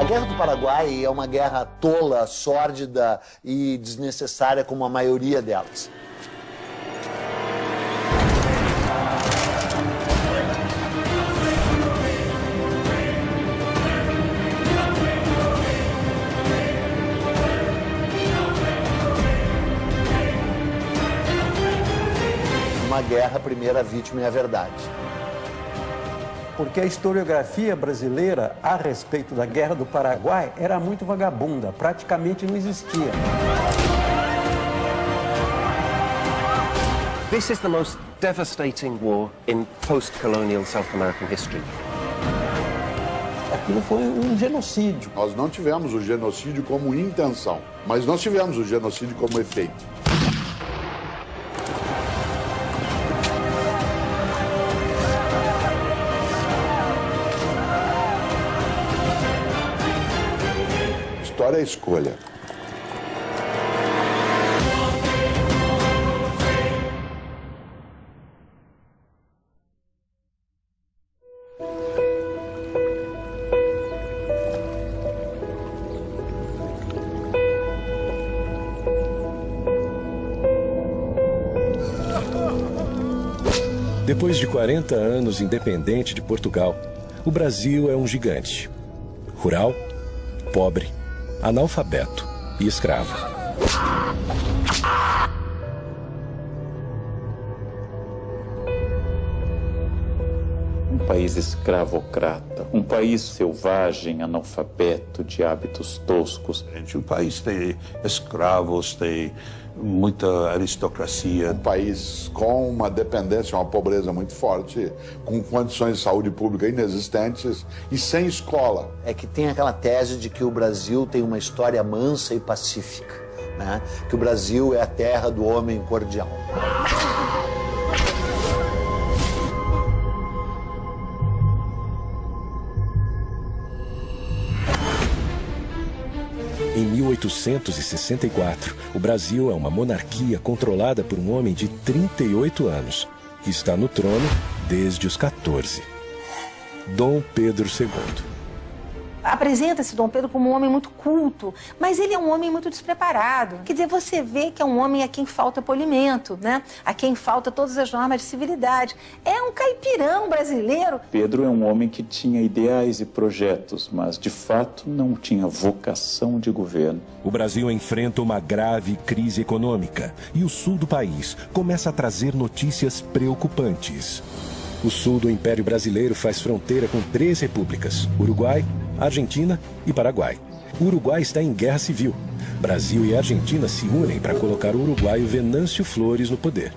Guerra do Paraguai é uma guerra tola, sórdida e desnecessária, como a maioria delas. Uma guerra, a primeira vítima é a verdade. Porque a historiografia brasileira a respeito da Guerra do Paraguai era muito vagabunda, praticamente não existia. This is the most devastating war in post-colonial South American history. Aquilo foi um genocídio. Nós não tivemos o genocídio como intenção, mas nós tivemos o genocídio como efeito. História é escolha. Depois de 40 anos independente de Portugal, o Brasil é um gigante. Rural, pobre, analfabeto e escravo. Um país escravocrata, um país selvagem, analfabeto, de hábitos toscos. O país tem escravos, tem muita aristocracia. Um país com uma dependência, uma pobreza muito forte, com condições de saúde pública inexistentes e sem escola. É que tem aquela tese de que o Brasil tem uma história mansa e pacífica, né? Que o Brasil é a terra do homem cordial. Em 1864, o Brasil é uma monarquia controlada por um homem de 38 anos, que está no trono desde os 14. Dom Pedro II. Apresenta-se Dom Pedro como um homem muito culto, mas ele é um homem muito despreparado. Quer dizer, você vê que é um homem a quem falta polimento, né? A quem falta todas as normas de civilidade. É um caipirão brasileiro. Pedro é um homem que tinha ideais e projetos, mas de fato não tinha vocação de governo. O Brasil enfrenta uma grave crise econômica e o sul do país começa a trazer notícias preocupantes. O sul do Império Brasileiro faz fronteira com 3 repúblicas: Uruguai, Argentina e Paraguai. O Uruguai está em guerra civil. Brasil e Argentina se unem para colocar o uruguaio Venâncio Flores no poder,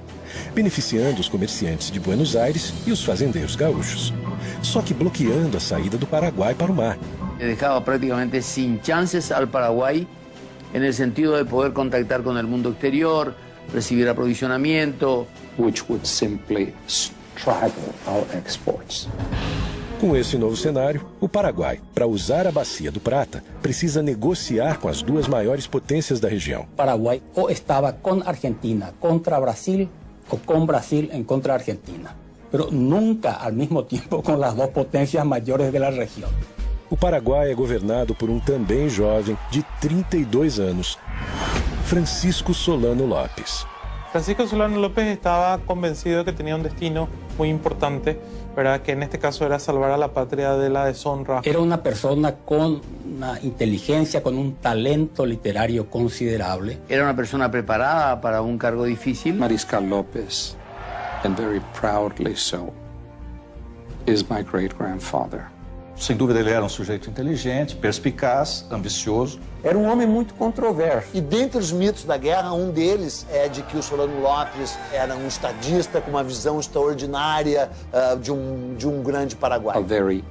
beneficiando os comerciantes de Buenos Aires e os fazendeiros gaúchos, só que bloqueando a saída do Paraguai para o mar. Dejaba prácticamente sin chances al Paraguay en el sentido de poder contactar con el mundo exterior, recibir aprovisionamiento, Which would simply straggle our exports. Com esse novo cenário, o Paraguai, para usar a Bacia do Prata, precisa negociar com as 2 maiores potências da região. Paraguay o estaba con Argentina contra Brasil o con Brasil en contra Argentina, pero nunca al mismo tiempo con las 2 potencias mayores de la región. O Paraguai é governado por um também jovem de 32 anos, Francisco Solano Lopes. Francisco Solano López estaba convencido de que tenía un destino muy importante, ¿verdad? Que en este caso era salvar a la patria de la deshonra. Era una persona con una inteligencia, con un talento literario considerable. era una persona preparada para un cargo difícil. Mariscal López, and very proudly so, is my great-grandfather. Sem dúvida, ele era um sujeito inteligente, perspicaz, ambicioso. Era um homem muito controverso. E dentre os mitos da guerra, um deles é de que o Solano Lopes era um estadista com uma visão extraordinária de um grande Paraguai. A very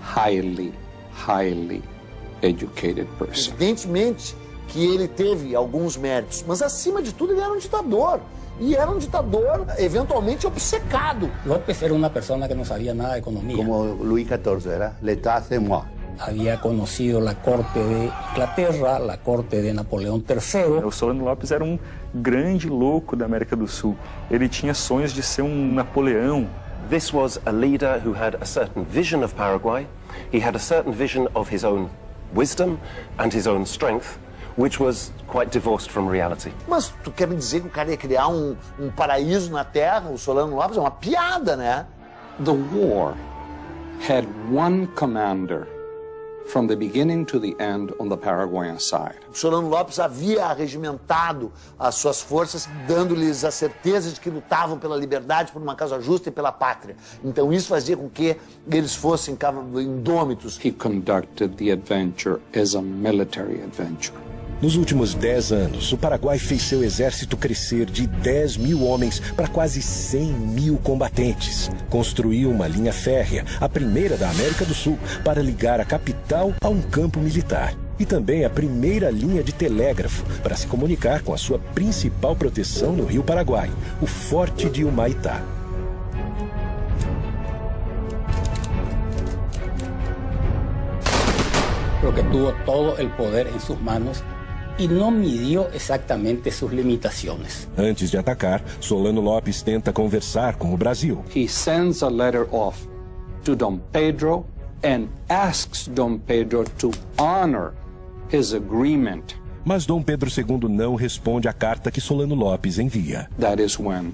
highly educated person. Evidentemente que ele teve alguns méritos, mas acima de tudo ele era um ditador. E era um ditador eventualmente obcecado. López era una persona que no sabía nada de economía. Como Luís XIV, era l'état c'est moi. Había conocido la corte de Inglaterra, la corte de Napoleão III. O Solano Lopes era um grande louco da América do Sul. Ele tinha sonhos de ser um Napoleão. This was a leader who had a certain vision of Paraguay. He had a certain vision of his own wisdom and his own strength, which was quite divorced from reality. Mas tu quer me dizer que o cara ia criar um paraíso na Terra, o Solano Lopes? É uma piada, né? The war had one commander from the beginning to the end on the Paraguayan side. O Solano Lopes havia arregimentado as suas forças, dando-lhes a certeza de que lutavam pela liberdade, por uma causa justa e pela pátria. Então isso fazia com que eles fossem indômitos. He conducted the adventure as a military adventure. Nos últimos 10 anos, o Paraguai fez seu exército crescer de 10 mil homens para quase 100 mil combatentes. Construiu uma linha férrea, a primeira da América do Sul, para ligar a capital a um campo militar. E também a primeira linha de telégrafo para se comunicar com a sua principal proteção no Rio Paraguai, o Forte de Humaitá. Porque tuvo todo el poder en sus manos y no midió exactamente sus limitaciones. Antes de atacar, Solano Lopes tenta conversar com o Brasil. He sends a letter off to Dom Pedro and asks Dom Pedro to honor his agreement. Mas Dom Pedro II não responde à carta que Solano Lopes envia. That is when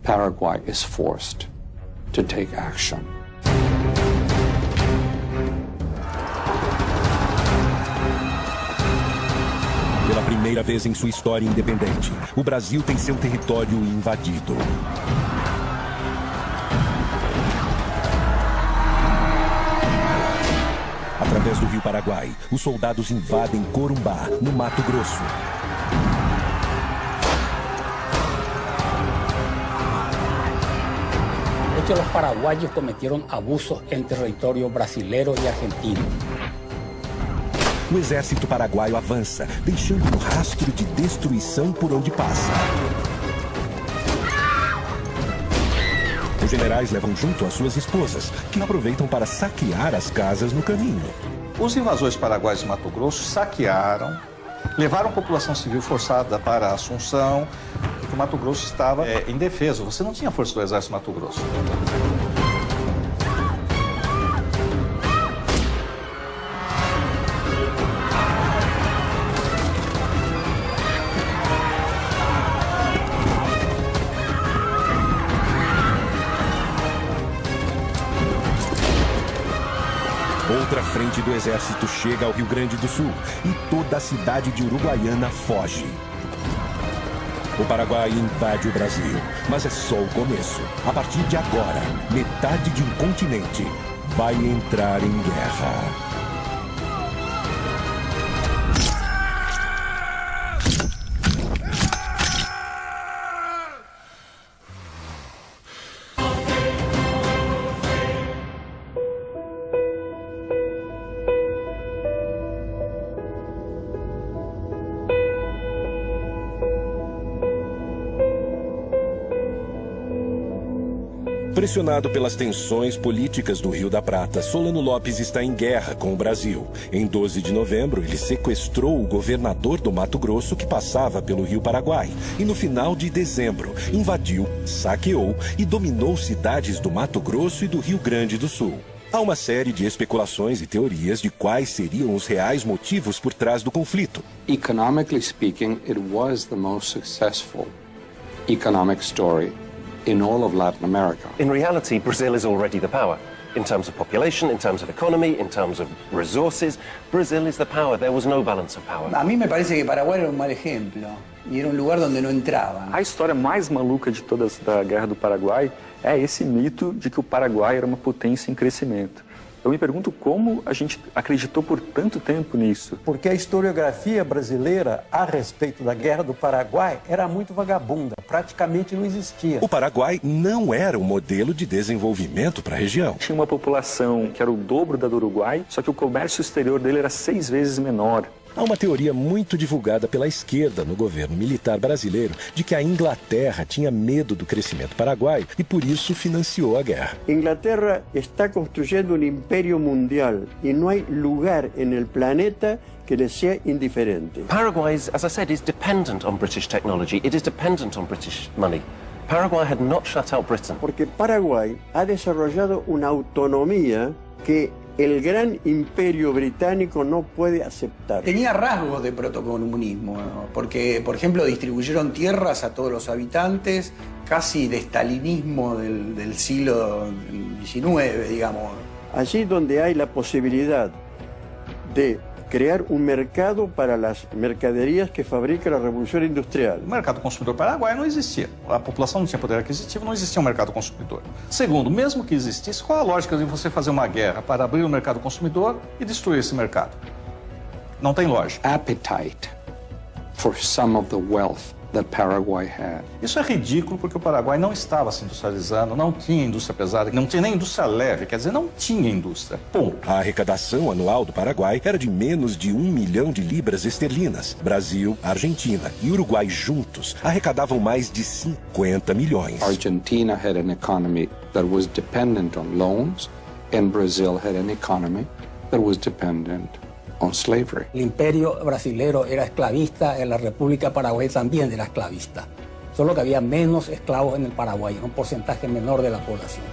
Paraguay is forced to take action. Pela primeira vez em sua história independente, o Brasil tem seu território invadido. Através do Rio Paraguai, os soldados invadem Corumbá, no Mato Grosso. De hecho, los paraguayos cometieron abusos en territorio brasilero y argentino. O exército paraguaio avança, deixando um rastro de destruição por onde passa. Os generais levam junto as suas esposas, que aproveitam para saquear as casas no caminho. Os invasores paraguaios de Mato Grosso saquearam, levaram a população civil forçada para Assunção, porque o Mato Grosso estava indefeso. Você não tinha força do exército Mato Grosso. Outra frente do exército chega ao Rio Grande do Sul e toda a cidade de Uruguaiana foge. O Paraguai invade o Brasil, mas é só o começo. A partir de agora, metade de um continente vai entrar em guerra. Pressionado pelas tensões políticas do Rio da Prata, Solano Lopes está em guerra com o Brasil. Em 12 de novembro, ele sequestrou o governador do Mato Grosso que passava pelo Rio Paraguai. E no final de dezembro, invadiu, saqueou e dominou cidades do Mato Grosso e do Rio Grande do Sul. Há uma série de especulações e teorias de quais seriam os reais motivos por trás do conflito. Economically speaking, it was the most successful economic story in all of Latin America. In reality, Brazil is already the power. In terms of population, in terms of economy, in terms of resources, Brazil is the power. There was no balance of power. A mí me parece que Paraguay era un mal ejemplo y era un lugar donde no entraban. A história mais maluca de todas da Guerra do Paraguai é esse mito de que o Paraguai era uma potência em crescimento. Eu me pergunto como a gente acreditou por tanto tempo nisso. Porque a historiografia brasileira a respeito da Guerra do Paraguai era muito vagabunda, praticamente não existia. O Paraguai não era um modelo de desenvolvimento para a região. Tinha uma população que era o dobro da do Uruguai, só que o comércio exterior dele era 6 vezes menor. Há uma teoria muito divulgada pela esquerda no governo militar brasileiro de que a Inglaterra tinha medo do crescimento paraguaio e por isso financiou a guerra. Inglaterra está construyendo un imperio mundial y no hay lugar en el planeta que le sea indiferente. Paraguay, as I said, is dependent on British technology. It is dependent on British money. Paraguay had not shut out Britain. Porque Paraguay ha desarrollado una autonomía que el gran imperio británico no puede aceptar. Tenía rasgos de protocomunismo, ¿no? Porque, por ejemplo, distribuyeron tierras a todos los habitantes, casi de estalinismo del siglo XIX, digamos. Allí donde hay la posibilidad de crear un mercado para las mercaderías que fabrica la Revolución Industrial. O mercado consumidor paraguaio não existia. A população não tinha poder aquisitivo, não existia um mercado consumidor. Segundo, mesmo que existisse, qual a lógica de você fazer uma guerra para abrir o mercado consumidor e destruir esse mercado? Não tem lógica. Appetite for some of the wealth that Paraguay had. Isso é ridículo porque o Paraguai não estava se industrializando, não tinha indústria pesada, não tinha nem indústria leve, quer dizer, não tinha indústria. Ponto. A arrecadação anual do Paraguai era de menos de 1 milhão de libras esterlinas. Brasil, Argentina e Uruguai juntos arrecadavam mais de 50 milhões. Argentina had an economy that was dependent on loans, and Brazil had an economy that was dependent on slavery. El imperio brasilero era esclavista, en la República Paraguay también era esclavista. Solo que había menos esclavos en el Paraguay, un porcentaje menor de la población.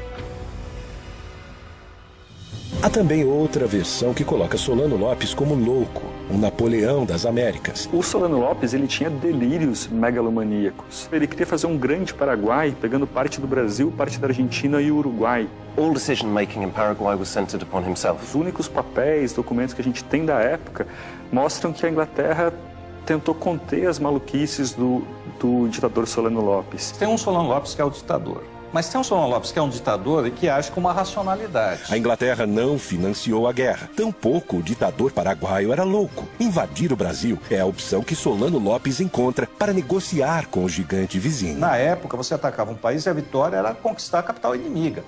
Há também outra versão que coloca Solano Lopes como louco, um Napoleão das Américas. O Solano Lopes, ele tinha delírios megalomaníacos. Ele queria fazer um grande Paraguai, pegando parte do Brasil, parte da Argentina e o Uruguai. All decision-making in Paraguay was centered upon himself. Os únicos papéis, documentos que a gente tem da época mostram que a Inglaterra tentou conter as maluquices do ditador Solano Lopes. Tem um Solano Lopes que é o ditador. Mas tem um Solano Lopes que é um ditador e que age com uma racionalidade. A Inglaterra não financiou a guerra. Tampouco o ditador paraguaio era louco. Invadir o Brasil é a opção que Solano Lopes encontra para negociar com o gigante vizinho. Na época, você atacava um país e a vitória era conquistar a capital inimiga.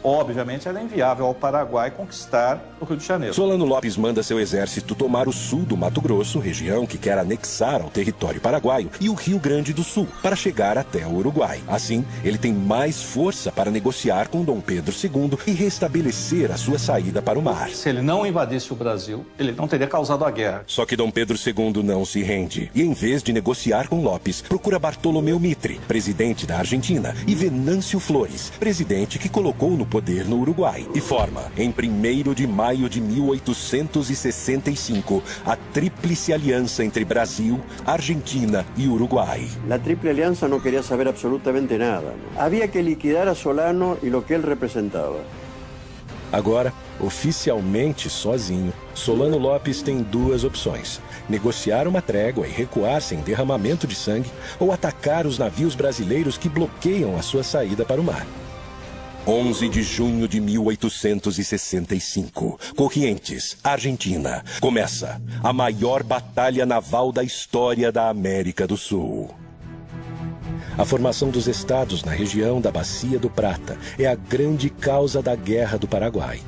Obviamente, era inviável ao Paraguai conquistar o Rio de Janeiro. Solano Lopes manda seu exército tomar o sul do Mato Grosso, região que quer anexar ao território paraguaio, e o Rio Grande do Sul, para chegar até o Uruguai. Assim, ele tem mais força para negociar com Dom Pedro II e restabelecer a sua saída para o mar. Se ele não invadisse o Brasil, ele não teria causado a guerra. Só que Dom Pedro II não se rende e, em vez de negociar com Lopes, procura Bartolomeu Mitre, presidente da Argentina, e Venâncio Flores, presidente que colocou no poder no Uruguai, e forma, em 1º de maio de 1865, a Tríplice Aliança entre Brasil, Argentina e Uruguai. La Triple Alianza no quería saber absolutamente nada. Había que liquidar a Solano y lo que él representaba. Agora, oficialmente sozinho, Solano Lopes tem duas opções: negociar uma trégua e recuar sem derramamento de sangue, ou atacar os navios brasileiros que bloqueiam a sua saída para o mar. 11 de junho de 1865, Corrientes, Argentina. Começa a maior batalha naval da história da América do Sul. A formação dos estados na região da Bacia do Prata é a grande causa da Guerra do Paraguai.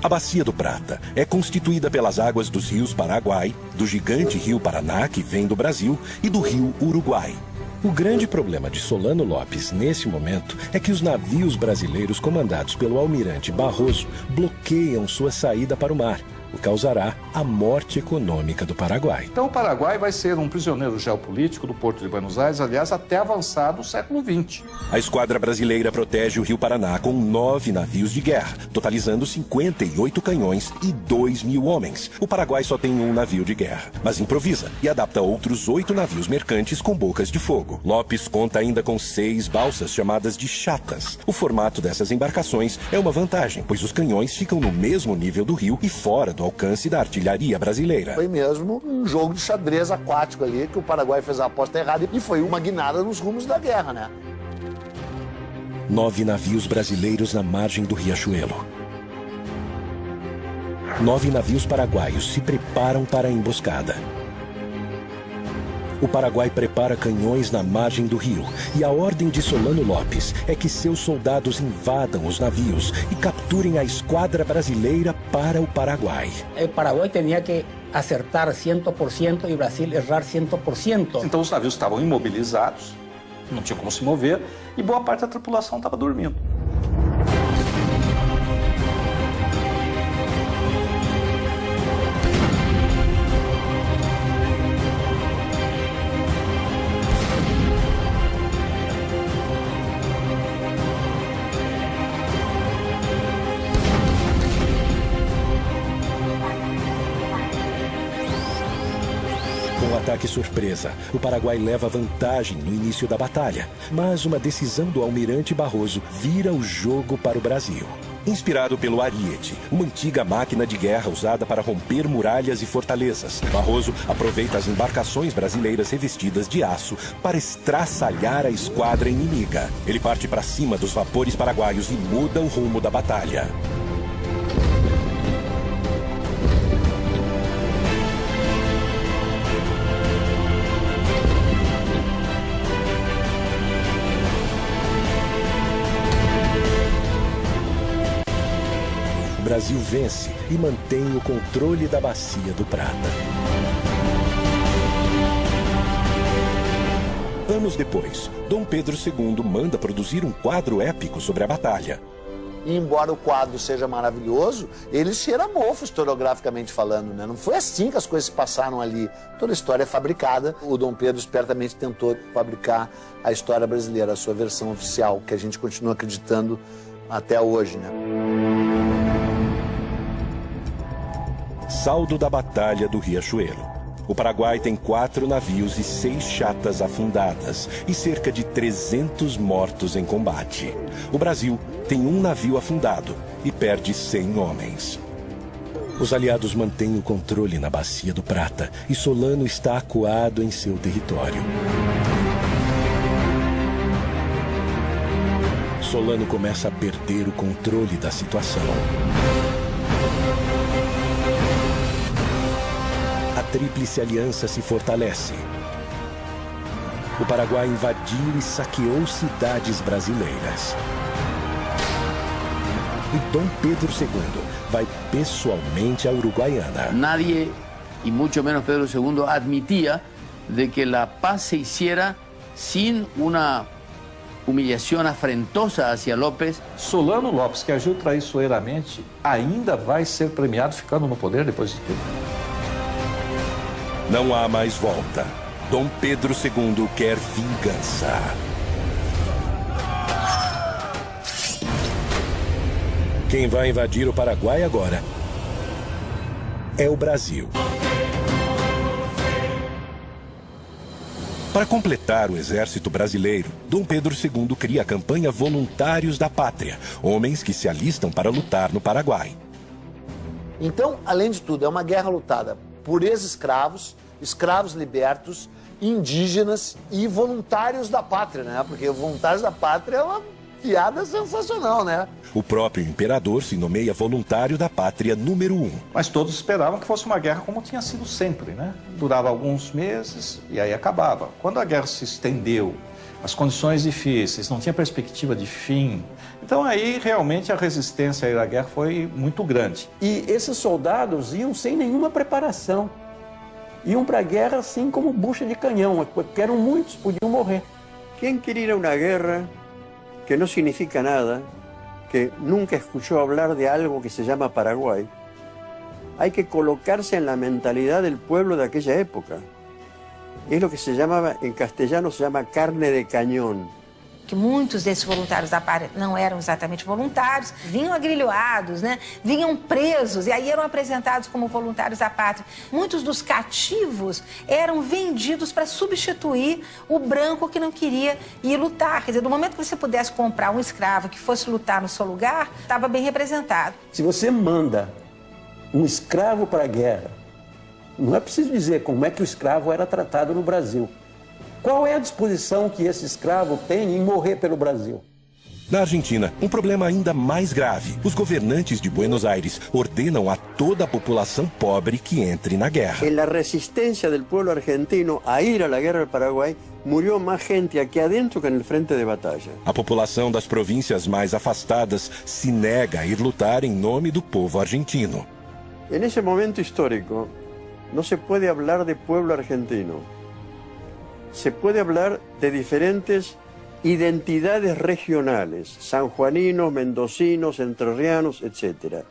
A Bacia do Prata é constituída pelas águas dos rios Paraguai, do gigante rio Paraná, que vem do Brasil, e do rio Uruguai. O grande problema de Solano Lopes nesse momento é que os navios brasileiros comandados pelo almirante Barroso bloqueiam sua saída para o mar, o que causará a morte econômica do Paraguai. Então o Paraguai vai ser um prisioneiro geopolítico do Porto de Buenos Aires, aliás, até avançado o século XX. A esquadra brasileira protege o Rio Paraná com 9 navios de guerra, totalizando 58 canhões e 2.000 homens. O Paraguai só tem um navio de guerra, mas improvisa e adapta outros 8 navios mercantes com bocas de fogo. Lopes conta ainda com 6 balsas chamadas de chatas. O formato dessas embarcações é uma vantagem, pois os canhões ficam no mesmo nível do rio e fora do alcance da artilharia brasileira. Foi mesmo um jogo de xadrez aquático ali, que o Paraguai fez a aposta errada e foi uma guinada nos rumos da guerra, né? 9 navios brasileiros na margem do Riachuelo. 9 navios paraguaios se preparam para a emboscada. O Paraguai prepara canhões na margem do rio e a ordem de Solano Lopes é que seus soldados invadam os navios e capturem a esquadra brasileira para o Paraguai. O Paraguai tinha que acertar 100% e o Brasil errar 100%. Então os navios estavam imobilizados, não tinham como se mover e boa parte da tripulação estava dormindo. No ataque surpresa, o Paraguai leva vantagem no início da batalha, mas uma decisão do almirante Barroso vira o jogo para o Brasil. Inspirado pelo Ariete, uma antiga máquina de guerra usada para romper muralhas e fortalezas, Barroso aproveita as embarcações brasileiras revestidas de aço para estraçalhar a esquadra inimiga. Ele parte para cima dos vapores paraguaios e muda o rumo da batalha. O Brasil vence e mantém o controle da Bacia do Prata. Anos depois, Dom Pedro II manda produzir um quadro épico sobre a batalha. E embora o quadro seja maravilhoso, ele cheira mofo historiograficamente falando, né? Não foi assim que as coisas se passaram ali. Toda a história é fabricada. O Dom Pedro espertamente tentou fabricar a história brasileira, a sua versão oficial, que a gente continua acreditando até hoje, né? Saldo da Batalha do Riachuelo. O Paraguai tem 4 navios e 6 chatas afundadas e cerca de 300 mortos em combate. O Brasil tem um navio afundado e perde 100 homens. Os aliados mantêm o controle na Bacia do Prata e Solano está acuado em seu território. Solano começa a perder o controle da situação. A Tríplice Aliança se fortalece. O Paraguai invadiu e saqueou cidades brasileiras. E Dom Pedro II vai pessoalmente à Uruguaiana. Nadie, y mucho menos Pedro II, admitía de que la paz se hiciera sin una humillación afrentosa hacia López. Solano Lopes, que agiu traiçoeiramente, ainda vai ser premiado ficando no poder depois de tudo. Não há mais volta. Dom Pedro II quer vingança. Quem vai invadir o Paraguai agora é o Brasil. Para completar o exército brasileiro, Dom Pedro II cria a campanha Voluntários da Pátria, homens que se alistam para lutar no Paraguai. Então, além de tudo, é uma guerra lutada por ex-escravos, escravos libertos, indígenas e voluntários da pátria, né? Porque voluntários da pátria é uma piada sensacional, né? O próprio imperador se nomeia voluntário da pátria número 1. Mas todos esperavam que fosse uma guerra como tinha sido sempre, né? Durava alguns meses e aí acabava. Quando a guerra se estendeu, as condições difíceis, não tinha perspectiva de fim. Então aí realmente a resistência à guerra foi muito grande. E esses soldados iam sem nenhuma preparação. Iam para a guerra assim como bucha de canhão, porque eram muitos, podiam morrer. Quem quer ir a uma guerra que não significa nada, que nunca escuchó hablar de algo que se llama Paraguay, hay que colocarse en la mentalidad del pueblo de aquella época. Es lo que se llamaba, en castellano se llama carne de cañón. Que muitos desses voluntários da pátria não eram exatamente voluntários, vinham agrilhoados, né? Vinham presos e aí eram apresentados como voluntários da pátria. Muitos dos cativos eram vendidos para substituir o branco que não queria ir lutar. Quer dizer, do momento que você pudesse comprar um escravo que fosse lutar no seu lugar, estava bem representado. Se você manda um escravo para a guerra, não é preciso dizer como é que o escravo era tratado no Brasil. Qual é a disposição que esse escravo tem em morrer pelo Brasil? Na Argentina, um problema ainda mais grave. Os governantes de Buenos Aires ordenam a toda a população pobre que entre na guerra. En la resistencia del pueblo argentino a ir a la guerra del Paraguay, murió más gente aquí adentro que en el frente de batalla. A população das províncias mais afastadas se nega a ir lutar em nome do povo argentino. En ese momento histórico, no se puede hablar de pueblo argentino. Se puede hablar de diferentes identidades regionales, sanjuaninos, mendocinos, entrerrianos, etc.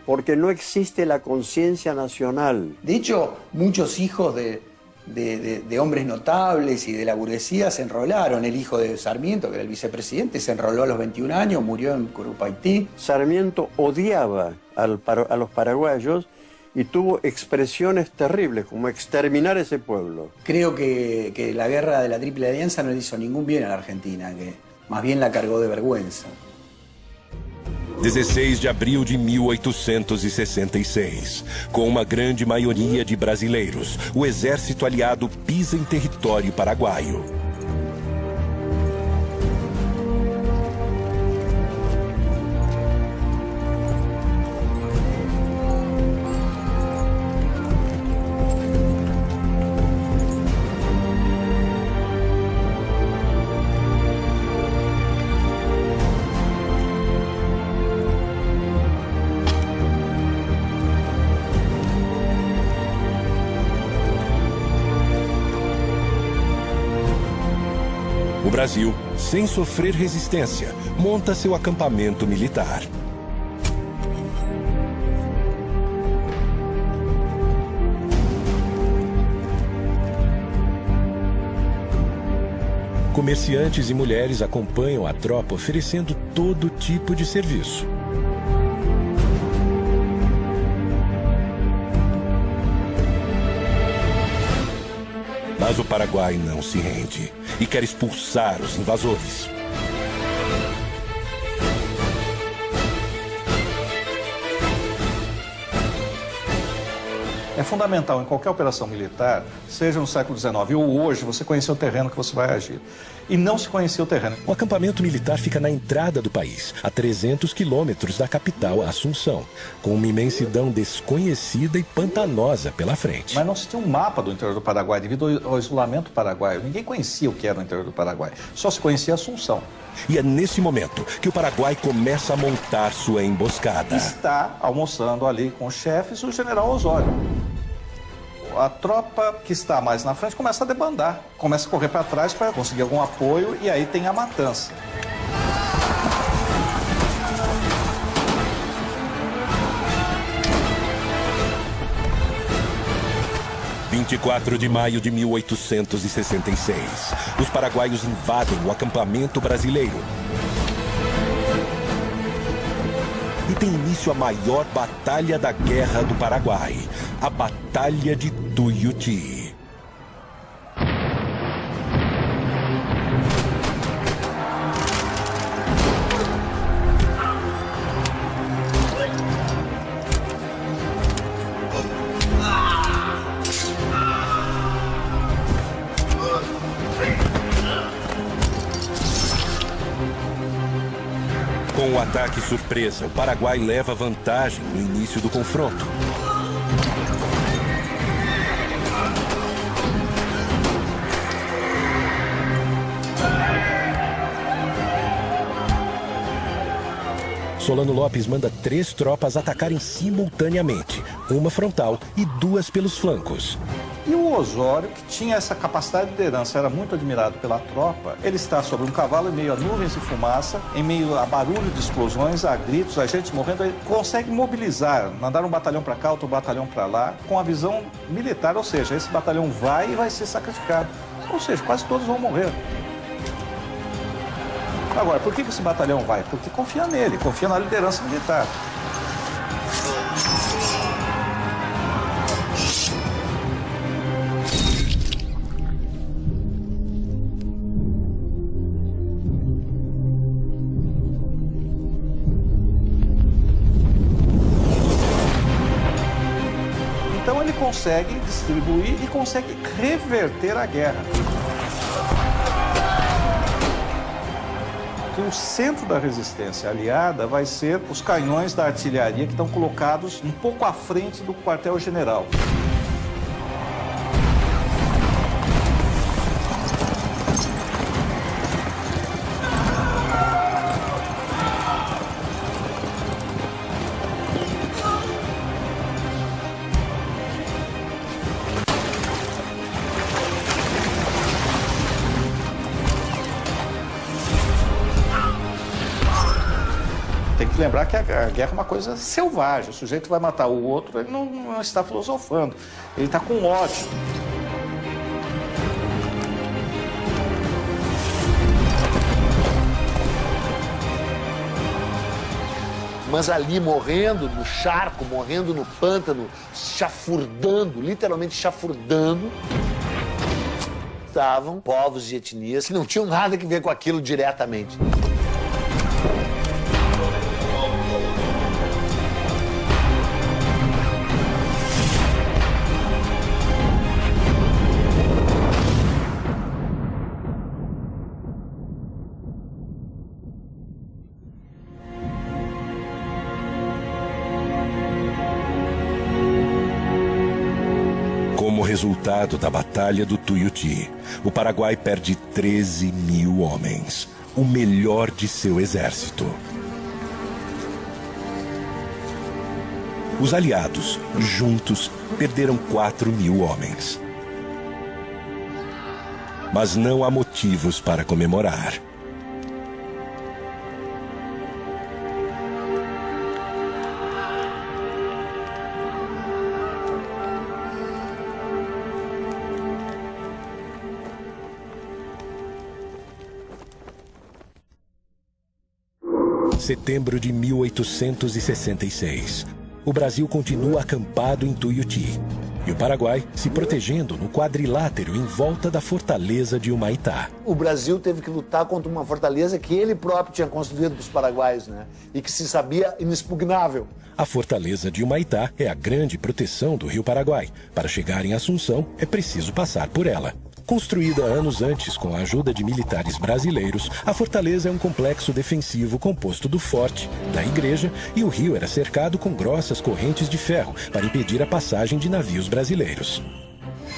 Porque no existe la conciencia nacional. De hecho, muchos hijos de hombres notables y de la burguesía se enrolaron. El hijo de Sarmiento, que era el vicepresidente, se enroló a los 21 años, murió en Curupaití. Sarmiento odiaba a los paraguayos y tuvo expresiones terribles, como exterminar ese pueblo. Creo que la guerra de la Triple Alianza no le hizo ningún bien a la Argentina, que más bien la cargó de vergüenza. 16 de abril de 1866. Com uma grande maioria de brasileiros, o exército aliado pisa em território paraguaio. O Brasil, sem sofrer resistência, monta seu acampamento militar. Comerciantes e mulheres acompanham a tropa oferecendo todo tipo de serviço. Mas o Paraguai não se rende e quer expulsar os invasores. É fundamental em qualquer operação militar, seja no século XIX ou hoje, você conhecer o terreno que você vai agir. E não se conhecia o terreno. O acampamento militar fica na entrada do país, a 300 quilômetros da capital, Assunção, com uma imensidão desconhecida e pantanosa pela frente. Mas não se tinha um mapa do interior do Paraguai, devido ao isolamento paraguaio. Ninguém conhecia o que era o interior do Paraguai, só se conhecia Assunção. E é nesse momento que o Paraguai começa a montar sua emboscada. Está almoçando ali com os chefes o general Osório. A tropa que está mais na frente começa a debandar, começa a correr para trás para conseguir algum apoio e aí tem a matança. Em 24 de maio de 1866, os paraguaios invadem o acampamento brasileiro. E tem início a maior batalha da Guerra do Paraguai, a Batalha de Tuiuti. Com o ataque surpresa, o Paraguai leva vantagem no início do confronto. Solano Lopes manda 3 tropas atacarem simultaneamente, uma frontal e 2 pelos flancos. E o Osório, que tinha essa capacidade de liderança, era muito admirado pela tropa. Ele está sobre um cavalo em meio a nuvens de fumaça, em meio a barulho de explosões, a gritos, a gente morrendo. Ele consegue mobilizar, mandar um batalhão para cá, outro batalhão para lá, com a visão militar, ou seja, esse batalhão vai e vai ser sacrificado. Ou seja, quase todos vão morrer. Agora, por que esse batalhão vai? Porque confia nele, confia na liderança militar. Então ele consegue distribuir e consegue reverter a guerra. Que o centro da resistência aliada vai ser os canhões da artilharia que estão colocados um pouco à frente do quartel-general. Tem que lembrar que a guerra é uma coisa selvagem. O sujeito vai matar o outro, ele não está filosofando. Ele está com ódio. mas ali morrendo no charco, morrendo no pântano, chafurdando, literalmente chafurdando, estavam povos e etnias que não tinham nada a ver com aquilo diretamente. Como resultado da Batalha do Tuiuti, o Paraguai perde 13 mil homens, o melhor de seu exército. Os aliados, juntos, perderam 4 mil homens. Mas não há motivos para comemorar. Setembro de 1866. O Brasil continua acampado em Tuiuti e o Paraguai se protegendo no quadrilátero em volta da fortaleza de Humaitá. O Brasil teve que lutar contra uma fortaleza que ele próprio tinha construído para os paraguaios, né? E que se sabia inexpugnável. A fortaleza de Humaitá é a grande proteção do Rio Paraguai. Para chegar em Assunção, é preciso passar por ela. Construída anos antes com a ajuda de militares brasileiros, a fortaleza é um complexo defensivo composto do forte, da igreja, e o rio era cercado com grossas correntes de ferro para impedir a passagem de navios brasileiros.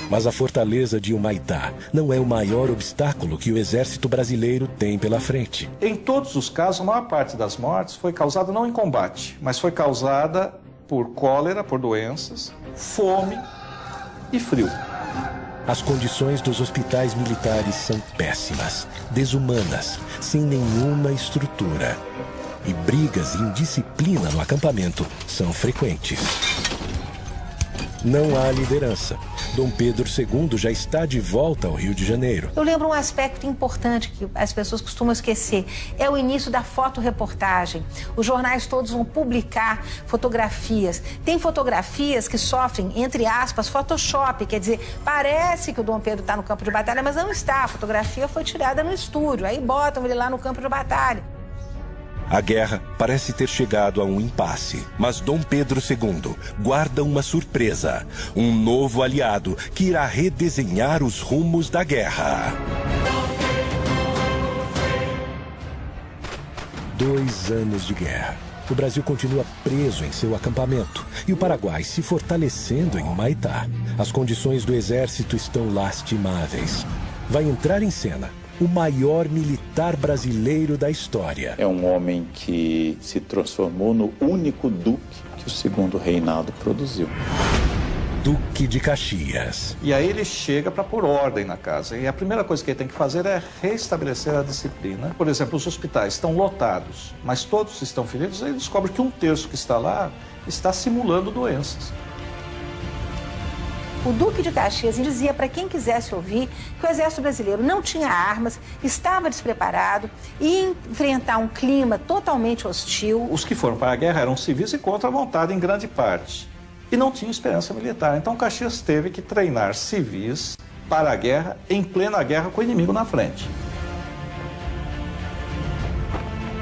Mas a fortaleza de Humaitá não é o maior obstáculo que o exército brasileiro tem pela frente. Em todos os casos, a maior parte das mortes foi causada não em combate, mas foi causada por cólera, por doenças, fome e frio. As condições dos hospitais militares são péssimas, desumanas, sem nenhuma estrutura. E brigas e indisciplina no acampamento são frequentes. Não há liderança. Dom Pedro II já está de volta ao Rio de Janeiro. Eu lembro um aspecto importante que as pessoas costumam esquecer. É o início da fotoreportagem. Os jornais todos vão publicar fotografias. Tem fotografias que sofrem, entre aspas, Photoshop. Quer dizer, parece que o Dom Pedro está no campo de batalha, mas não está. A fotografia foi tirada no estúdio. Aí botam ele lá no campo de batalha. A guerra parece ter chegado a um impasse, mas Dom Pedro II guarda uma surpresa, um novo aliado que irá redesenhar os rumos da guerra. 2 anos de guerra. O Brasil continua preso em seu acampamento e o Paraguai se fortalecendo em Humaitá. As condições do exército estão lastimáveis. Vai entrar em cena o maior militar brasileiro da história. É um homem que se transformou no único duque que o segundo reinado produziu. Duque de Caxias. E aí ele chega para pôr ordem na casa. E a primeira coisa que ele tem que fazer é restabelecer a disciplina. Por exemplo, os hospitais estão lotados, mas todos estão feridos. Aí ele descobre que 1/3 que está lá está simulando doenças. O Duque de Caxias dizia para quem quisesse ouvir que o exército brasileiro não tinha armas, estava despreparado e ia enfrentar um clima totalmente hostil. Os que foram para a guerra eram civis e contra a vontade em grande parte. E não tinham experiência militar. Então Caxias teve que treinar civis para a guerra, em plena guerra com o inimigo na frente.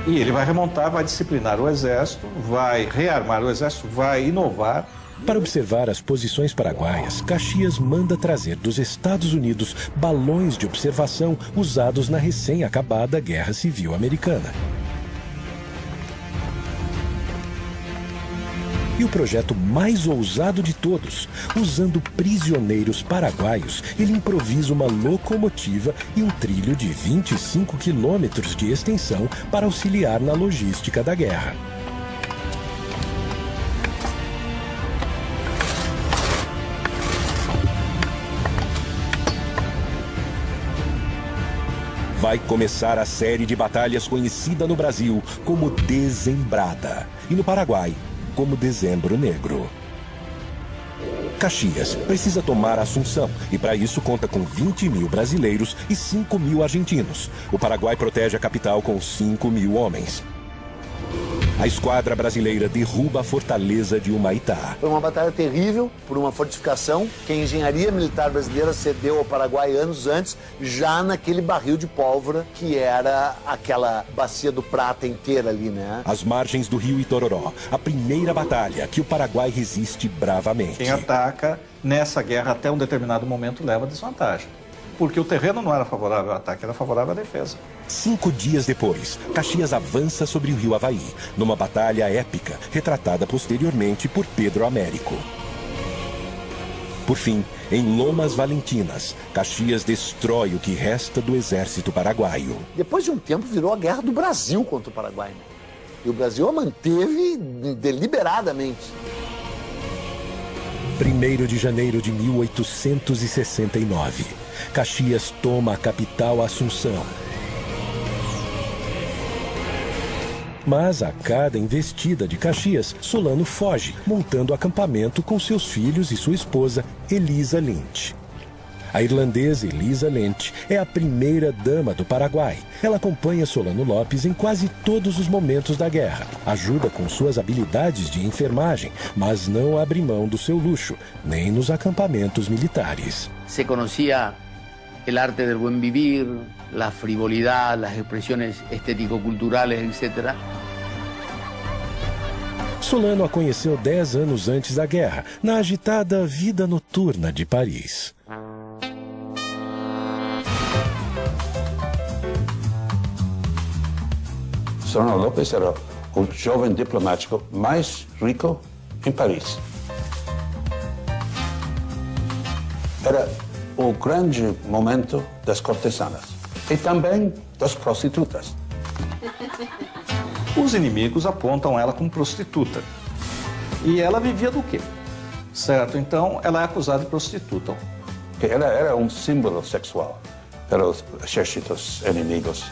E ele vai remontar, vai disciplinar o exército, vai rearmar o exército, vai inovar. Para observar as posições paraguaias, Caxias manda trazer dos Estados Unidos balões de observação usados na recém-acabada Guerra Civil Americana. E o projeto mais ousado de todos, usando prisioneiros paraguaios, ele improvisa uma locomotiva e um trilho de 25 quilômetros de extensão para auxiliar na logística da guerra. Vai começar a série de batalhas conhecida no Brasil como Dezembrada e no Paraguai como Dezembro Negro. Caxias precisa tomar Assunção e para isso conta com 20 mil brasileiros e 5 mil argentinos. O Paraguai protege a capital com 5 mil homens. A esquadra brasileira derruba a fortaleza de Humaitá. Foi uma batalha terrível por uma fortificação que a engenharia militar brasileira cedeu ao Paraguai anos antes, já naquele barril de pólvora que era aquela bacia do Prata inteira ali, né? Às margens do rio Itororó, a primeira batalha que o Paraguai resiste bravamente. Quem ataca nessa guerra até um determinado momento leva desvantagem. Porque o terreno não era favorável ao ataque, era favorável à defesa. 5 dias depois, Caxias avança sobre o rio Havaí, numa batalha épica, retratada posteriormente por Pedro Américo. Por fim, em Lomas Valentinas, Caxias destrói o que resta do exército paraguaio. Depois de um tempo, virou a guerra do Brasil contra o Paraguai. E o Brasil a manteve deliberadamente. 1º de janeiro de 1869, Caxias toma a capital Assunção. Mas a cada investida de Caxias, Solano foge, montando acampamento com seus filhos e sua esposa, Elisa Lynch. A irlandesa Elisa Lynch é a primeira dama do Paraguai. Ela acompanha Solano Lopes em quase todos os momentos da guerra. Ajuda com suas habilidades de enfermagem, mas não abre mão do seu luxo, nem nos acampamentos militares. Se conhecia o arte del buen vivir, la frivolidad, las expresiones estético-culturales, etc. Solano a conheceu 10 anos antes da guerra, na agitada vida noturna de Paris. Solano Lopes era o jovem diplomático mais rico em Paris. Era o grande momento das cortesanas e também das prostitutas. Os inimigos apontam ela como prostituta. E ela vivia do quê? Certo, então ela é acusada de prostituta. Ela era um símbolo sexual para os exércitos inimigos.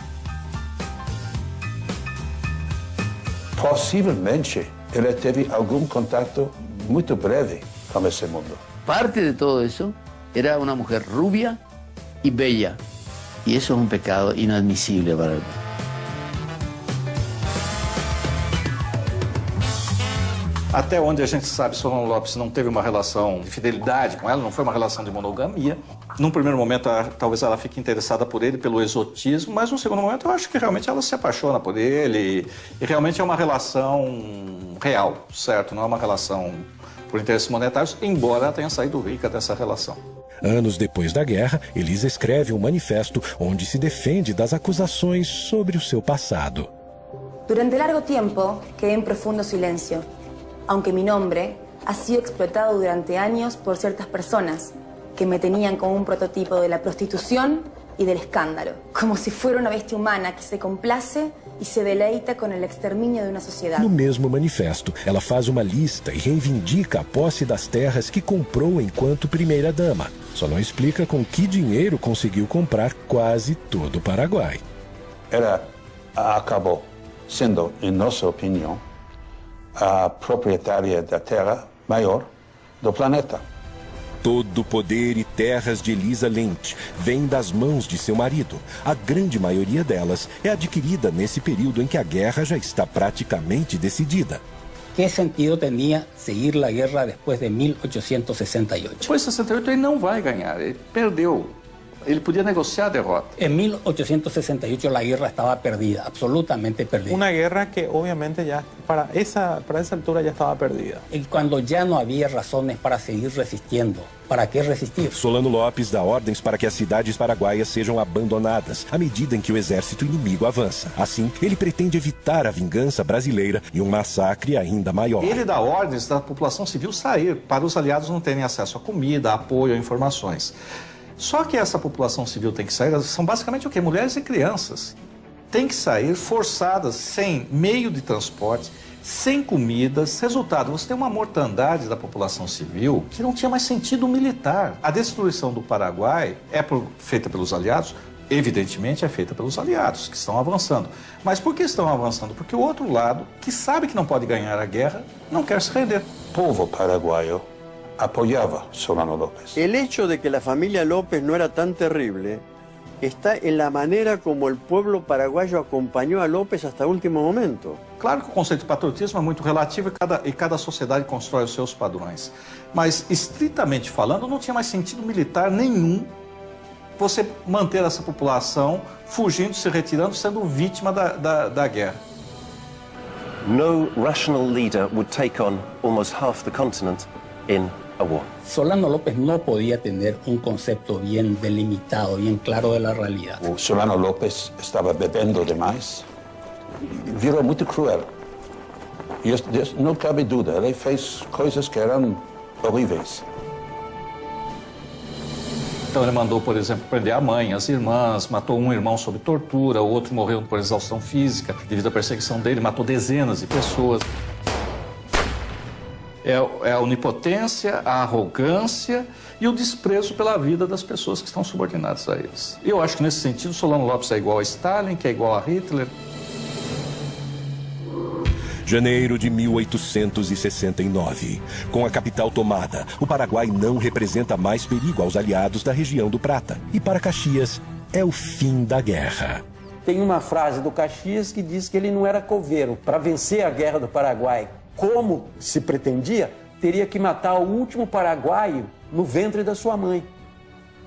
Possivelmente, ela teve algum contato muito breve com esse mundo. Parte de todo eso era una mujer rubia y bella. Y eso es un pecado inadmisible para el... Até onde a gente sabe, Solano Lopes não teve uma relação de fidelidade com ela, não foi uma relação de monogamia. Num primeiro momento, talvez ela fique interessada por ele, pelo exotismo, mas no segundo momento eu acho que realmente ela se apaixona por ele e realmente é uma relação real, certo? Não é uma relação por interesses monetários, embora ela tenha saído rica dessa relação. Anos depois da guerra, Elisa escreve um manifesto onde se defende das acusações sobre o seu passado. Durante largo tiempo quedé en profundo silencio, aunque mi nombre ha sido explotado durante años por ciertas personas que me tenían como un prototipo de la prostitución y del escándalo, como si fuera una bestia humana que se complace e se deleita com o extermínio de uma sociedade. No mesmo manifesto, ela faz uma lista e reivindica a posse das terras que comprou enquanto primeira-dama. Só não explica com que dinheiro conseguiu comprar quase todo o Paraguai. Ela acabou sendo, em nossa opinião, a proprietária da terra maior do planeta. Todo o poder e terras de Elisa Lynch vem das mãos de seu marido. A grande maioria delas é adquirida nesse período em que a guerra já está praticamente decidida. Que sentido tinha seguir a guerra depois de 1868? Depois de 68 ele não vai ganhar, ele perdeu. Ele podia negociar a derrota. En 1868 la guerra estaba perdida, absolutamente perdida. Una guerra que obviamente ya para esa altura ya estaba perdida. Y cuando ya no había razones para seguir resistiendo, ¿para qué resistir? Solano Lopes dá ordens para que as cidades paraguaias sejam abandonadas à medida em que o exército inimigo avança. Assim, ele pretende evitar a vingança brasileira e um massacre ainda maior. Ele dá ordens da população civil sair, para os aliados não terem acesso a comida, a apoio, a informações. Só que essa população civil tem que sair, são basicamente o quê? Mulheres e crianças. Tem que sair forçadas, sem meio de transporte, sem comidas. Resultado, você tem uma mortandade da população civil que não tinha mais sentido militar. A destruição do Paraguai é feita pelos aliados? Evidentemente é feita pelos aliados, que estão avançando. Mas por que estão avançando? Porque o outro lado, que sabe que não pode ganhar a guerra, não quer se render. O povo paraguaio apoyaba Solano López. El hecho de que la familia López no era tan terrible está en la manera como el pueblo paraguayo acompañó a López hasta último momento. Claro que o conceito de patriotismo é muito relativo e cada sociedade constrói os seus padrões. Mas, estritamente falando, não tinha mais sentido militar nenhum você manter essa população fugindo, se retirando, sendo vítima da guerra. No rational leader would take on almost half the continent in a war. Solano López no podía tener un concepto bien delimitado, bien claro de la realidad. O Solano López estava bebendo demais, virou muito cruel. E não cabe dúvida, ele fez coisas que eram horríveis. Então ele mandou, por exemplo, prender a mãe, as irmãs, matou um irmão sob tortura, o outro morreu por exaustão física devido à perseguição dele, matou dezenas de pessoas. É a onipotência, a arrogância e o desprezo pela vida das pessoas que estão subordinadas a eles. E eu acho que nesse sentido Solano López é igual a Stalin, que é igual a Hitler. Janeiro de 1869. Com a capital tomada, o Paraguai não representa mais perigo aos aliados da região do Prata. E para Caxias, é o fim da guerra. Tem uma frase do Caxias que diz que ele não era coveiro. Para vencer a guerra do Paraguai, como se pretendia, teria que matar o último paraguaio no ventre da sua mãe.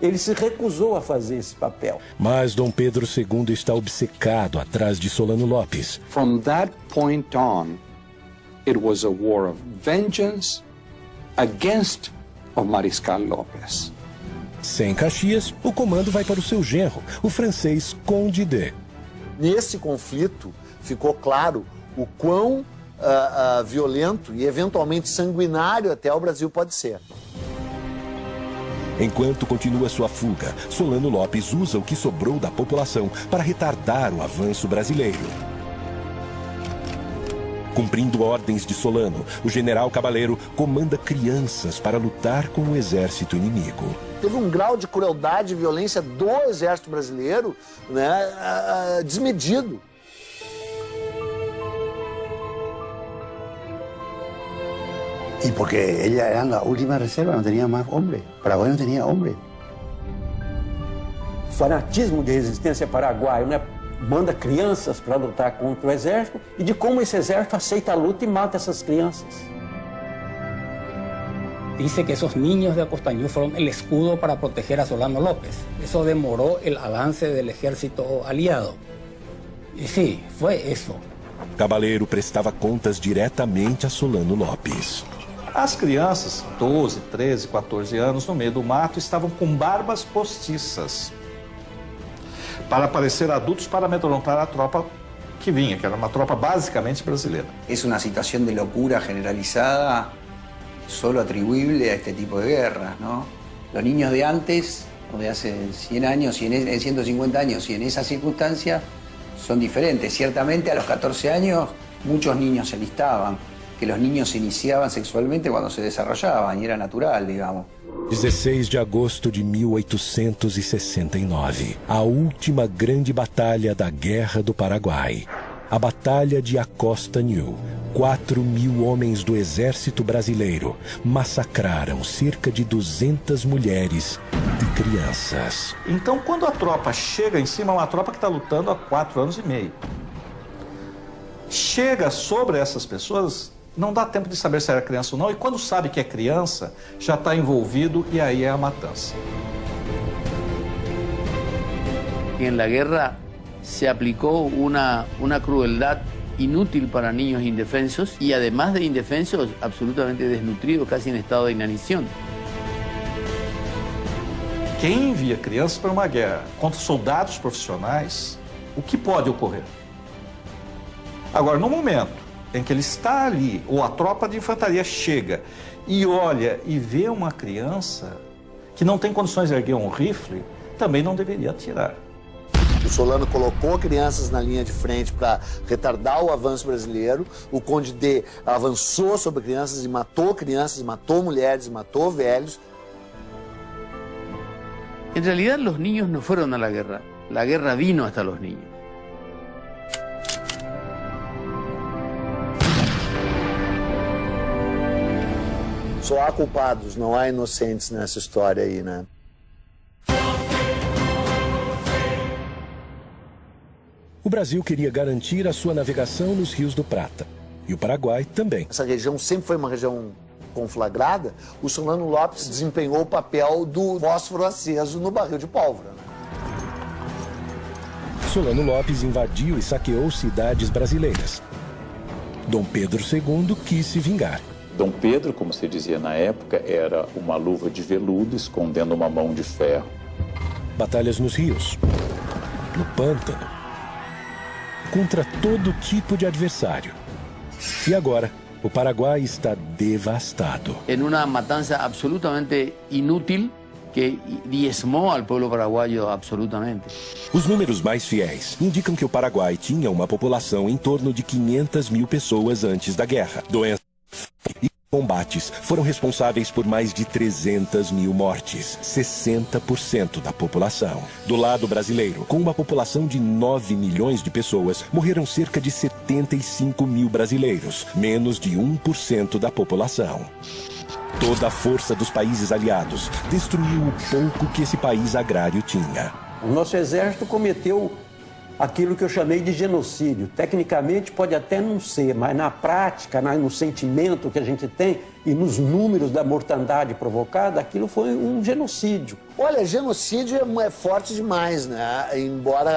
Ele se recusou a fazer esse papel. Mas Dom Pedro II está obcecado atrás de Solano López. From that point on, it was a war of vengeance against o Mariscal López. Sem Caxias, o comando vai para o seu genro, o francês Conde D. Nesse conflito, ficou claro o quão violento e eventualmente sanguinário até o Brasil pode ser. Enquanto continua sua fuga, Solano López usa o que sobrou da população para retardar o avanço brasileiro. Cumprindo ordens de Solano, o general Cabaleiro comanda crianças para lutar com o exército inimigo. Teve um grau de crueldade e violência do exército brasileiro, né, desmedido. Y porque ella era la última reserva, no tenía más hombres. Paraguay no tenía hombres. Fanatismo de resistência paraguaio, né? Manda crianças para lutar contra o exército e de como esse exército aceita a luta e mata essas crianças. Dice que esos niños de Acostañú fueron el escudo para proteger a Solano López. Eso demoró el avance del ejército aliado. Y sí, fue eso. Cabaleiro prestava contas diretamente a Solano López. As crianças, 12, 13, 14 anos, no meio do mato, estavam com barbas postiças para parecer adultos para amedrontar a tropa que vinha, que era uma tropa basicamente brasileira. Es una situación de locura generalizada, solo atribuible a este tipo de guerras, ¿no? Los niños de antes, o de hace 100 años, y en 150 años, y en esas circunstancias, son diferentes. Ciertamente, a los 14 años, muchos niños se alistaban, que los niños se iniciaban sexualmente cuando se desarrollaban, y era natural, digamos. 16 de agosto de 1869, a última grande batalha da Guerra do Paraguai. A Batalha de Acostañú. 4.000 homens do exército brasileiro massacraram cerca de 200 mulheres e crianças. Então, quando a tropa chega em cima, é uma tropa que está lutando há 4 anos e meio. Chega sobre essas pessoas, não dá tempo de saber se era criança ou não, e quando sabe que é criança, já está envolvido e aí é a matança. En la guerra se aplicó una crueldad inútil para niños indefensos y además de indefensos, absolutamente desnutridos, casi en estado de inanición. Quem envia crianças para uma guerra contra soldados profissionais, o que pode ocorrer? Agora, no momento em que ele está ali, ou a tropa de infantaria chega e olha e vê uma criança que não tem condições de erguer um rifle, também não deveria atirar. O Solano colocou crianças na linha de frente para retardar o avanço brasileiro. O Conde D avançou sobre crianças, matou mulheres, matou velhos. En realidad los niños no fueron a la guerra vino hasta los niños. Só há culpados, não há inocentes nessa história aí, né? O Brasil queria garantir a sua navegação nos rios do Prata. E o Paraguai também. Essa região sempre foi uma região conflagrada. O Solano Lopes desempenhou o papel do fósforo aceso no barril de pólvora. Solano Lopes invadiu e saqueou cidades brasileiras. Dom Pedro II quis se vingar. Dom Pedro, como se dizia na época, era uma luva de veludo escondendo uma mão de ferro. Batalhas nos rios, no pântano, contra todo tipo de adversário. E agora, o Paraguai está devastado. En una matanza absolutamente inútil que diezmó al pueblo paraguayo absolutamente. Os números mais fiéis indicam que o Paraguai tinha uma população em torno de 500 mil pessoas antes da guerra. Doenças e combates foram responsáveis por mais de 300 mil mortes, 60% da população. Do lado brasileiro, com uma população de 9 milhões de pessoas, morreram cerca de 75 mil brasileiros, menos de 1% da população. Toda a força dos países aliados destruiu o pouco que esse país agrário tinha. O nosso exército cometeu aquilo que eu chamei de genocídio. Tecnicamente pode até não ser, mas na prática, no sentimento que a gente tem e nos números da mortandade provocada, aquilo foi um genocídio. Olha, genocídio é forte demais, né? Embora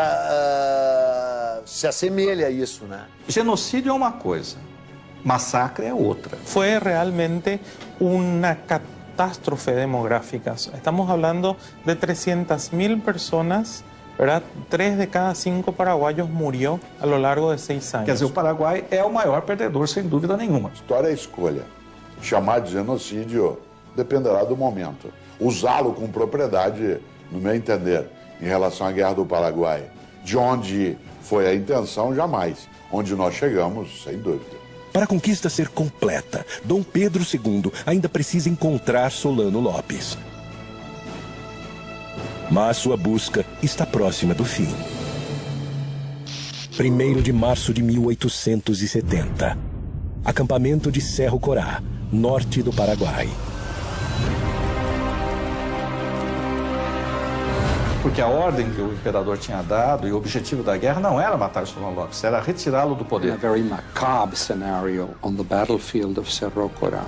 se assemelhe a isso, né? Genocídio é uma coisa, massacre é outra. Fue realmente una catástrofe demográfica. Estamos hablando de 300.000 personas, ¿verdad? 3 de cada 5 paraguayos murió a lo largo de 6 años. Quer dizer, o Paraguai é o maior perdedor, sem dúvida nenhuma. História é escolha. Chamar de genocídio dependerá do momento. Usá-lo com propriedade, no meu entender, em relação à Guerra do Paraguai, de onde foi a intenção, jamais. Onde nós chegamos, sem dúvida. Para a conquista ser completa, Dom Pedro II ainda precisa encontrar Solano Lopes. Mas sua busca está próxima do fim. 1º de março de 1870. Acampamento de Cerro Corá, norte do Paraguai. Porque a ordem que o imperador tinha dado e o objetivo da guerra não era matar Solano Lopes, era retirá-lo do poder. A very macabre scenario on the battlefield of Cerro Corá.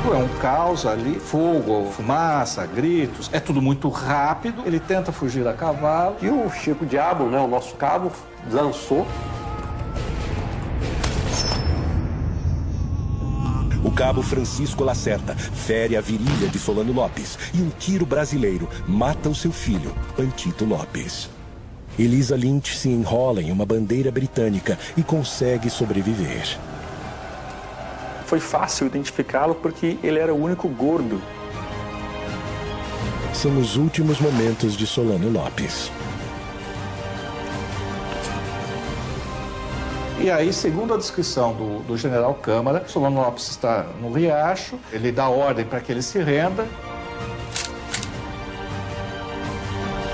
É um caos ali, fogo, fumaça, gritos, é tudo muito rápido. Ele tenta fugir a cavalo. E o Chico Diabo, o nosso cabo, lançou. O cabo Francisco Lacerda fere a virilha de Solano Lopes e um tiro brasileiro mata o seu filho, Pantito Lopes. Elisa Lynch se enrola em uma bandeira britânica e consegue sobreviver. Foi fácil identificá-lo porque ele era o único gordo. São os últimos momentos de Solano Lopes. E aí, segundo a descrição do general Câmara, Solano Lopes está no riacho, ele dá ordem para que ele se renda.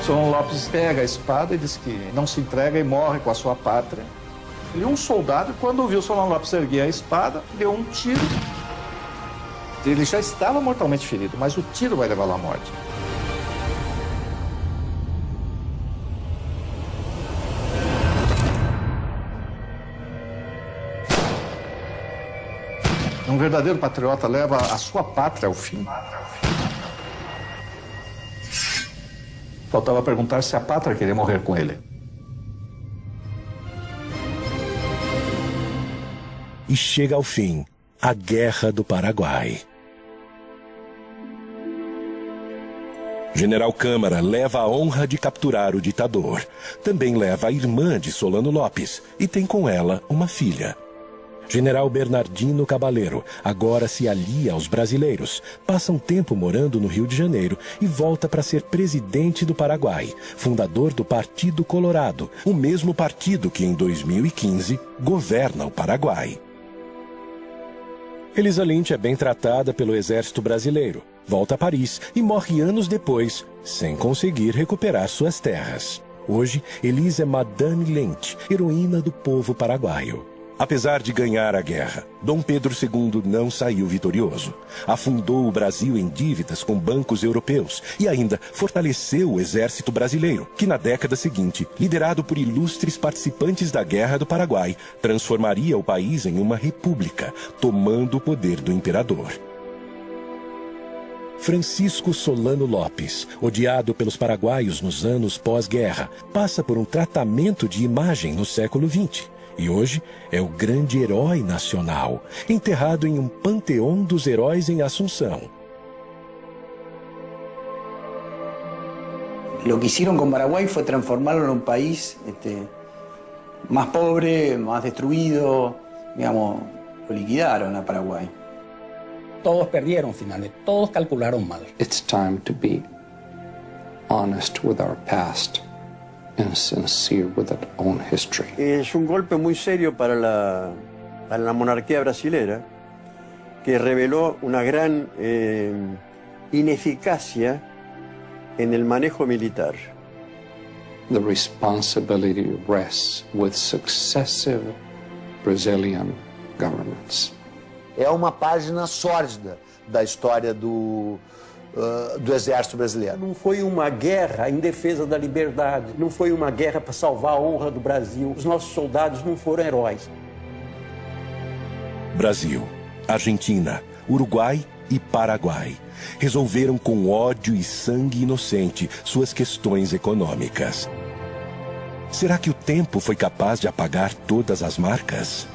Solano Lopes pega a espada e diz que não se entrega e morre com a sua pátria. E um soldado, quando viu Solano Lopes erguer a espada, deu um tiro. Ele já estava mortalmente ferido, mas o tiro vai levá-lo à morte. Um verdadeiro patriota leva a sua pátria ao fim. Faltava perguntar se a pátria queria morrer com ele. E chega ao fim a Guerra do Paraguai. General Câmara leva a honra de capturar o ditador. Também leva a irmã de Solano Lopes e tem com ela uma filha. General Bernardino Cabaleiro agora se alia aos brasileiros, passa um tempo morando no Rio de Janeiro e volta para ser presidente do Paraguai, fundador do Partido Colorado, o mesmo partido que em 2015 governa o Paraguai. Elisa Lynch é bem tratada pelo exército brasileiro, volta a Paris e morre anos depois, sem conseguir recuperar suas terras. Hoje, Elisa é Madame Lynch, heroína do povo paraguaio. Apesar de ganhar a guerra, Dom Pedro II não saiu vitorioso. Afundou o Brasil em dívidas com bancos europeus e ainda fortaleceu o exército brasileiro, que na década seguinte, liderado por ilustres participantes da Guerra do Paraguai, transformaria o país em uma república, tomando o poder do imperador. Francisco Solano Lopes, odiado pelos paraguaios nos anos pós-guerra, passa por um tratamento de imagem no século XX. E hoje é o grande herói nacional, enterrado em um panteão dos heróis em Assunção. Lo que hicieron con Paraguay fue transformarlo en un país más pobre, más destruido, digamos, lo liquidaron a Paraguay. Todos perdieron finalmente, todos calcularon mal. It's time to be honest with our past and sincere with our own history. Es un golpe muy serio para la monarquía brasilera, que reveló una gran ineficacia en el manejo militar. The responsibility rests with successive Brazilian governments. É uma página sórdida da história do exército brasileiro. Não foi uma guerra em defesa da liberdade, não foi uma guerra para salvar a honra do Brasil. Os nossos soldados não foram heróis. Brasil, Argentina, Uruguai e Paraguai resolveram com ódio e sangue inocente suas questões econômicas. Será que o tempo foi capaz de apagar todas as marcas?